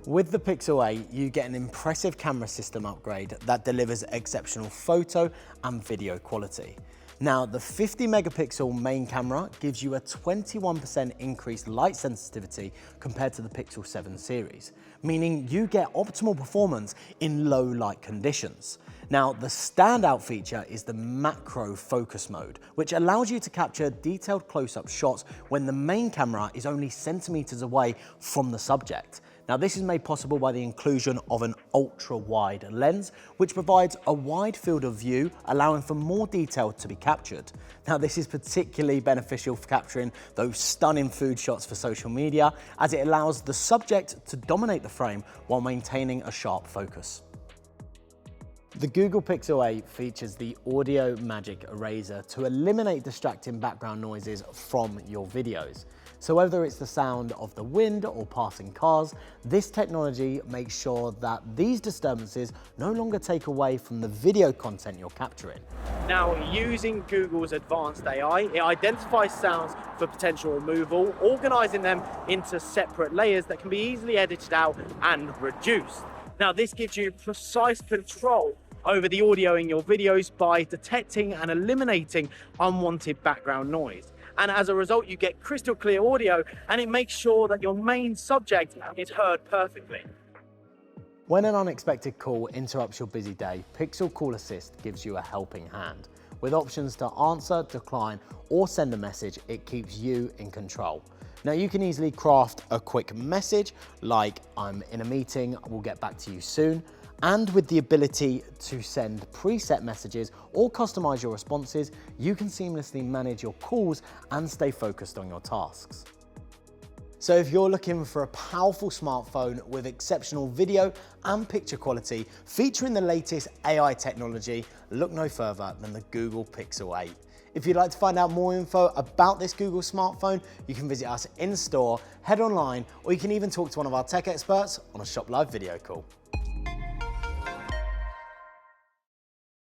With the Pixel 8, you get an impressive camera system upgrade that delivers exceptional photo and video quality. Now, the 50 megapixel main camera gives you a 21% increased light sensitivity compared to the Pixel 7 series, meaning you get optimal performance in low light conditions. Now, the standout feature is the macro focus mode, which allows you to capture detailed close-up shots when the main camera is only centimeters away from the subject. Now, this is made possible by the inclusion of an ultra-wide lens, which provides a wide field of view, allowing for more detail to be captured. Now, this is particularly beneficial for capturing those stunning food shots for social media, as it allows the subject to dominate the frame while maintaining a sharp focus. The Google Pixel 8 features the Audio Magic Eraser to eliminate distracting background noises from your videos. So whether it's the sound of the wind or passing cars, this technology makes sure that these disturbances no longer take away from the video content you're capturing. Now, using Google's advanced AI, it identifies sounds for potential removal, organizing them into separate layers that can be easily edited out and reduced. Now, this gives you precise control over the audio in your videos by detecting and eliminating unwanted background noise. And as a result, you get crystal clear audio, and it makes sure that your main subject is heard perfectly. When an unexpected call interrupts your busy day, Pixel Call Assist gives you a helping hand. With options to answer, decline, or send a message, it keeps you in control. Now, you can easily craft a quick message like, "I'm in a meeting, we'll get back to you soon." And with the ability to send preset messages or customize your responses, you can seamlessly manage your calls and stay focused on your tasks. So if you're looking for a powerful smartphone with exceptional video and picture quality featuring the latest AI technology, look no further than the Google Pixel 8. If you'd like to find out more info about this Google smartphone, you can visit us in store, head online, or you can even talk to one of our tech experts on a Shop Live video call.